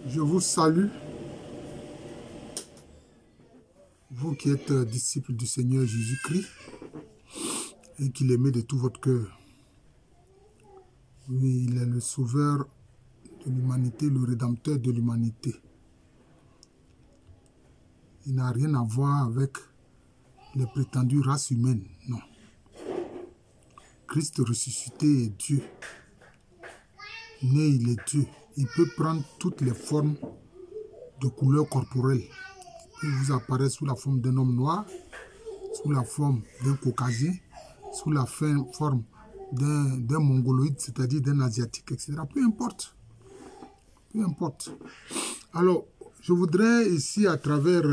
Je vous salue, vous qui êtes disciples du Seigneur Jésus-Christ et qui l'aimez de tout votre cœur. Oui, il est le sauveur de l'humanité, le rédempteur de l'humanité. Il n'a rien à voir avec les prétendues races humaines, non. Christ ressuscité est Dieu. Né, il est Dieu. Il peut prendre toutes les formes de couleur corporelle. Il vous apparaît sous la forme d'un homme noir, sous la forme d'un caucasien, sous la forme d'un mongoloïde, c'est-à-dire d'un asiatique, etc. Peu importe. Peu importe. Alors, je voudrais ici, à travers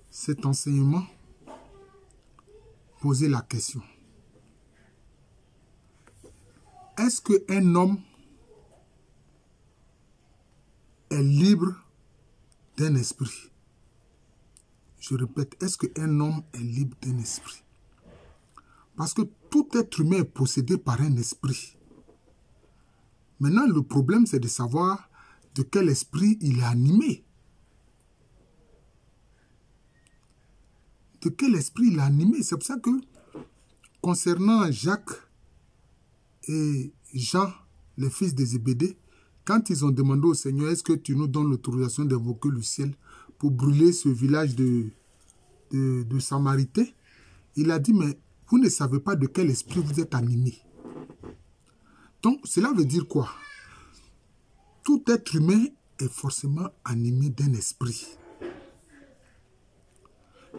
cet enseignement, poser la question. Est-ce qu'un homme est libre d'un esprit? Je répète, est-ce qu'un homme est libre d'un esprit? Parce que tout être humain est possédé par un esprit. Maintenant, le problème, c'est de savoir de quel esprit il est animé. De quel esprit il est animé. C'est pour ça que, concernant Jacques et Jean, les fils de Zébédée, quand ils ont demandé au Seigneur, est-ce que tu nous donnes l'autorisation d'évoquer le ciel pour brûler ce village de Samaritains, il a dit, mais vous ne savez pas de quel esprit vous êtes animé. Donc, cela veut dire quoi? Tout être humain est forcément animé d'un esprit.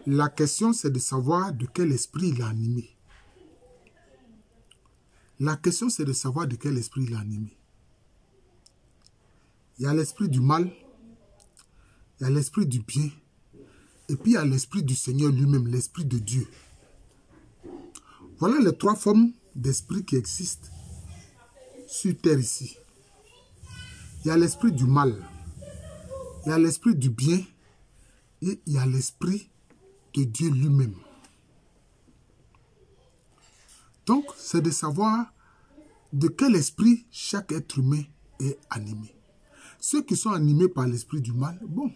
La question, c'est de savoir de quel esprit il est animé. La question, c'est de savoir de quel esprit il est animé. Il y a l'esprit du mal, il y a l'esprit du bien, et puis il y a l'esprit du Seigneur lui-même, l'esprit de Dieu. Voilà les trois formes d'esprit qui existent sur terre ici. Il y a l'esprit du mal, il y a l'esprit du bien, et il y a l'esprit de Dieu lui-même. Donc, c'est de savoir de quel esprit chaque être humain est animé. Ceux qui sont animés par l'esprit du mal, bon,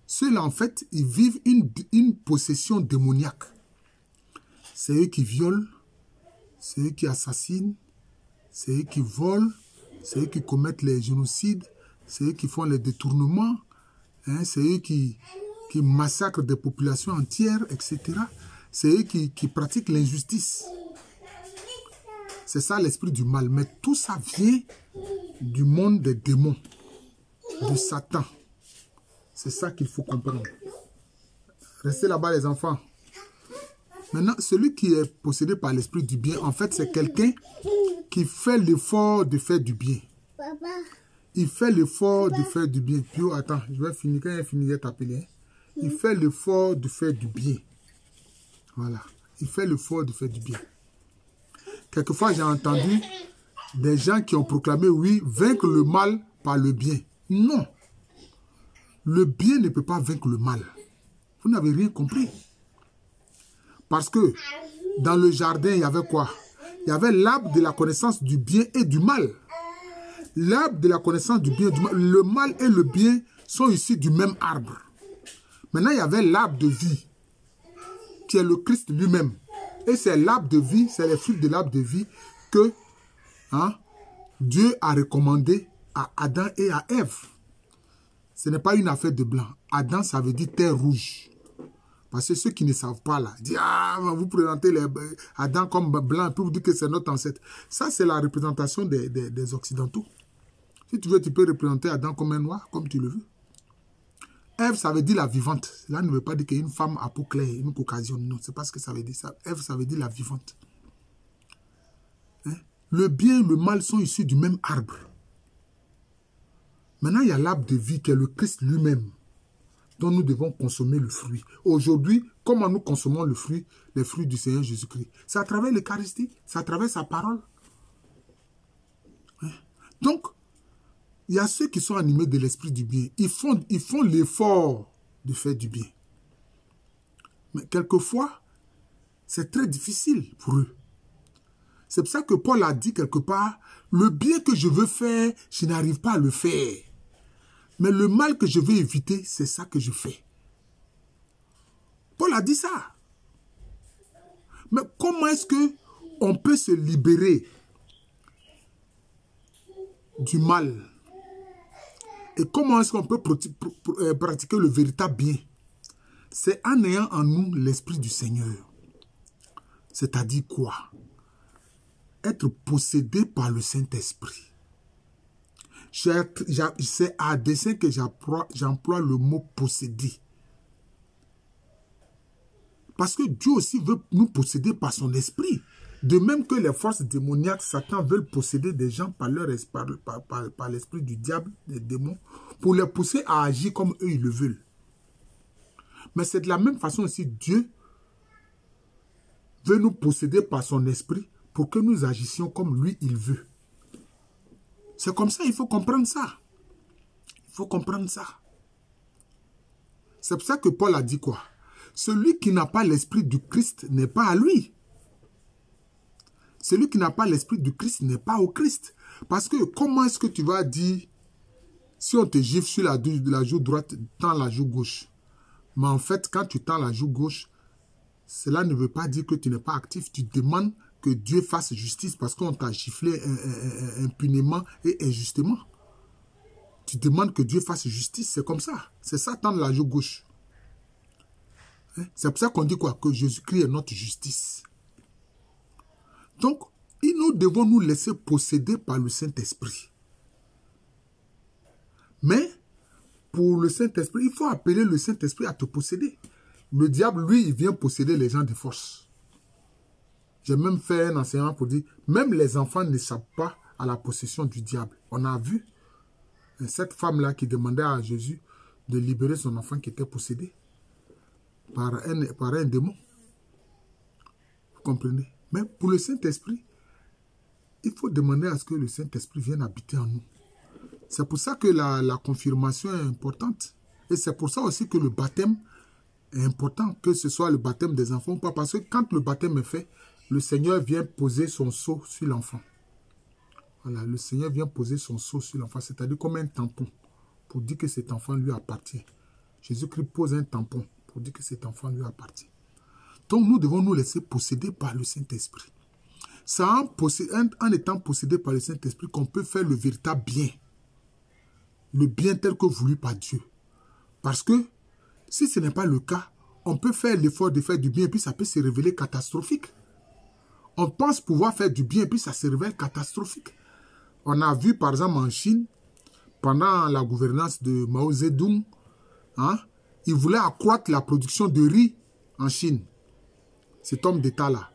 ceux-là, en fait, ils vivent une possession démoniaque. C'est eux qui violent, c'est eux qui assassinent, c'est eux qui volent, c'est eux qui commettent les génocides, c'est eux qui font les détournements, hein, c'est eux qui massacrent des populations entières, etc. C'est eux qui pratiquent l'injustice. C'est ça l'esprit du mal. Mais tout ça vient du monde des démons, de Satan. C'est ça qu'il faut comprendre. Restez là-bas les enfants. Maintenant, celui qui est possédé par l'esprit du bien, en fait, c'est quelqu'un qui fait l'effort de faire du bien. Papa. Il fait l'effort de faire du bien. Pio, attends, je vais finir. Quand il finit, je vais t'appeler. Il fait l'effort de faire du bien. Voilà. Il fait l'effort de faire du bien. Quelquefois, j'ai entendu des gens qui ont proclamé, oui, vaincre le mal par le bien. Non. Le bien ne peut pas vaincre le mal. Vous n'avez rien compris. Parce que dans le jardin, il y avait quoi? Il y avait l'arbre de la connaissance du bien et du mal. L'arbre de la connaissance du bien et du mal. Le mal et le bien sont issus du même arbre. Maintenant, il y avait l'arbre de vie, qui est le Christ lui-même. Et c'est l'arbre de vie, c'est les fruits de l'arbre de vie que Dieu a recommandé à Adam et à Ève. Ce n'est pas une affaire de blanc. Adam, ça veut dire terre rouge. Parce que ceux qui ne savent pas là, disent, ah, vous présentez Adam comme blanc, puis vous dites que c'est notre ancêtre. Ça, c'est la représentation des Occidentaux. Si tu veux, tu peux représenter Adam comme un noir, comme tu le veux. Ève, ça veut dire la vivante. Cela ne veut pas dire qu'il y a une femme à peau claire, une caucasienne. Non, c'est pas ce que ça veut dire. Ève, ça veut dire la vivante. Hein? Le bien et le mal sont issus du même arbre. Maintenant, il y a l'arbre de vie qui est le Christ lui-même, dont nous devons consommer le fruit. Aujourd'hui, comment nous consommons le fruit, les fruits du Seigneur Jésus-Christ? C'est à travers l'Eucharistie, c'est à travers sa parole. Hein? Donc, il y a ceux qui sont animés de l'esprit du bien. Ils font l'effort de faire du bien. Mais quelquefois, c'est très difficile pour eux. C'est pour ça que Paul a dit quelque part, le bien que je veux faire, je n'arrive pas à le faire. Mais le mal que je veux éviter, c'est ça que je fais. Paul a dit ça. Mais comment est-ce qu'on peut se libérer du mal? Et comment est-ce qu'on peut pratiquer le véritable bien? C'est en ayant en nous l'Esprit du Seigneur. C'est-à-dire quoi? Être possédé par le Saint-Esprit. C'est à dessein que j'emploie le mot posséder. Parce que Dieu aussi veut nous posséder par son esprit. De même que les forces démoniaques, Satan veulent posséder des gens par l'esprit du diable, des démons, pour les pousser à agir comme eux ils le veulent. Mais c'est de la même façon aussi, Dieu veut nous posséder par son esprit pour que nous agissions comme lui il veut. C'est comme ça, il faut comprendre ça. Il faut comprendre ça. C'est pour ça que Paul a dit quoi? Celui qui n'a pas l'esprit du Christ n'est pas à lui. Celui qui n'a pas l'esprit du Christ n'est pas au Christ. Parce que comment est-ce que tu vas dire, si on te gifle sur la joue droite, tends la joue gauche. Mais en fait, quand tu tends la joue gauche, cela ne veut pas dire que tu n'es pas actif. Tu demandes que Dieu fasse justice parce qu'on t'a giflé impunément et injustement. Tu demandes que Dieu fasse justice, c'est comme ça. C'est ça, tendre la joue gauche. C'est pour ça qu'on dit quoi? Que Jésus-Christ est notre justice. Donc, nous devons nous laisser posséder par le Saint-Esprit. Mais, pour le Saint-Esprit, il faut appeler le Saint-Esprit à te posséder. Le diable, lui, il vient posséder les gens de force. J'ai même fait un enseignement pour dire, même les enfants n'échappent pas à la possession du diable. On a vu cette femme-là qui demandait à Jésus de libérer son enfant qui était possédé par un démon. Vous comprenez? Mais pour le Saint-Esprit, il faut demander à ce que le Saint-Esprit vienne habiter en nous. C'est pour ça que la confirmation est importante. Et c'est pour ça aussi que le baptême est important, que ce soit le baptême des enfants ou pas. Parce que quand le baptême est fait, le Seigneur vient poser son sceau sur l'enfant. Voilà, le Seigneur vient poser son sceau sur l'enfant, c'est-à-dire comme un tampon, pour dire que cet enfant lui appartient. Jésus-Christ pose un tampon pour dire que cet enfant lui appartient. Donc nous devons nous laisser posséder par le Saint-Esprit. C'est en étant possédé par le Saint-Esprit qu'on peut faire le véritable bien. Le bien tel que voulu par Dieu. Parce que si ce n'est pas le cas, on peut faire l'effort de faire du bien et puis ça peut se révéler catastrophique. On pense pouvoir faire du bien et puis ça se révèle catastrophique. On a vu par exemple en Chine, pendant la gouvernance de Mao Zedong, il voulait accroître la production de riz en Chine. Cet homme d'État-là.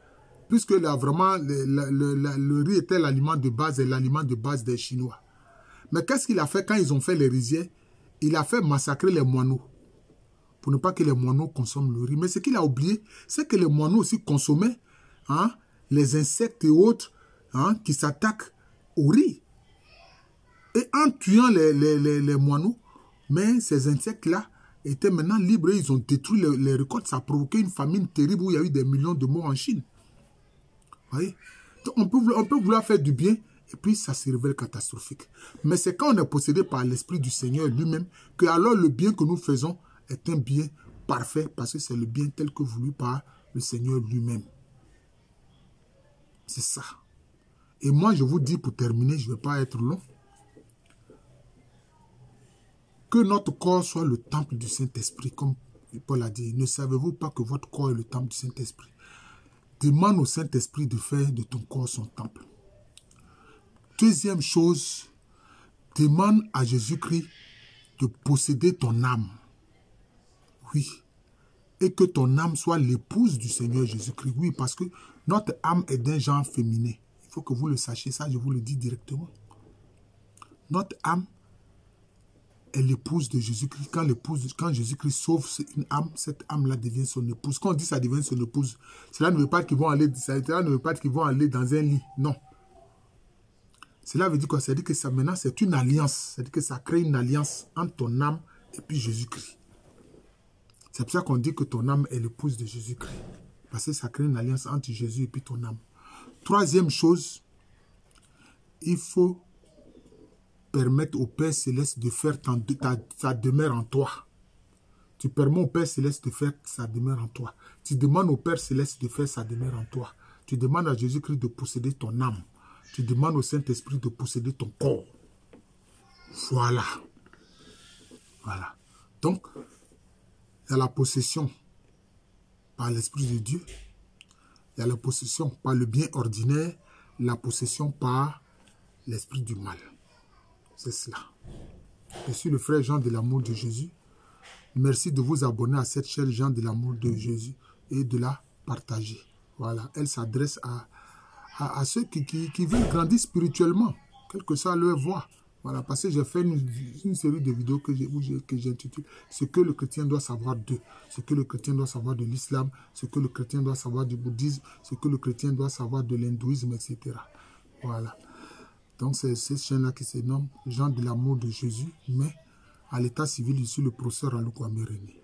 Puisque là, vraiment, le riz était l'aliment de base et l'aliment de base des Chinois. Mais qu'est-ce qu'il a fait quand ils ont fait les rizières? Il a fait massacrer les moineaux. Pour ne pas que les moineaux consomment le riz. Mais ce qu'il a oublié, c'est que les moineaux aussi consommaient les insectes et autres qui s'attaquent au riz. Et en tuant les moineaux, mais ces insectes-là étaient maintenant libres et ils ont détruit les récoltes. Ça a provoqué une famine terrible où il y a eu des millions de morts en Chine. Vous voyez? Donc on peut vouloir faire du bien et puis ça se révèle catastrophique. Mais c'est quand on est possédé par l'Esprit du Seigneur lui-même que alors le bien que nous faisons est un bien parfait parce que c'est le bien tel que voulu par le Seigneur lui-même. C'est ça. Et moi, je vous dis pour terminer, je ne vais pas être long, que notre corps soit le temple du Saint-Esprit, comme Paul a dit. Ne savez-vous pas que votre corps est le temple du Saint-Esprit? Demande au Saint-Esprit de faire de ton corps son temple. Deuxième chose, demande à Jésus-Christ de posséder ton âme. Oui. Et que ton âme soit l'épouse du Seigneur Jésus-Christ. Oui, parce que notre âme est d'un genre féminin. Il faut que vous le sachiez, ça je vous le dis directement. Notre âme est l'épouse de Jésus-Christ. Quand Jésus-Christ sauve une âme, cette âme-là devient son épouse. Quand on dit ça devient son épouse, cela ne veut pas qu'ils vont aller, dans un lit. Non. Cela veut dire quoi? Ça veut dire que ça, maintenant, c'est une alliance. Ça veut dire que ça crée une alliance entre ton âme et puis Jésus-Christ. C'est pour ça qu'on dit que ton âme est l'épouse de Jésus-Christ. Parce que ça crée une alliance entre Jésus et puis ton âme. Troisième chose, il faut permettes au Père Céleste de faire sa demeure en toi. Tu permets au Père Céleste de faire sa demeure en toi. Tu demandes au Père Céleste de faire sa demeure en toi. Tu demandes à Jésus-Christ de posséder ton âme. Tu demandes au Saint-Esprit de posséder ton corps. Voilà. Voilà. Donc, il y a la possession par l'Esprit de Dieu. Il y a la possession par le bien ordinaire. La possession par l'esprit du mal. C'est cela. Je suis le frère Jean de l'amour de Jésus. Merci de vous abonner à cette chaîne Jean de l'amour de Jésus et de la partager. Voilà. Elle s'adresse à ceux qui veulent grandir spirituellement, quelle que soit leur voie. Voilà, parce que j'ai fait une série de vidéos que j'intitule « Ce que le chrétien doit savoir d'eux ». Ce que le chrétien doit savoir de l'islam, ce que le chrétien doit savoir du bouddhisme, ce que le chrétien doit savoir de l'hindouisme, etc. Voilà. Donc c'est cette chaîne-là qui se nomme « Jean de l'amour de Jésus », mais à l'état civil, je suis le professeur Aloukwame René.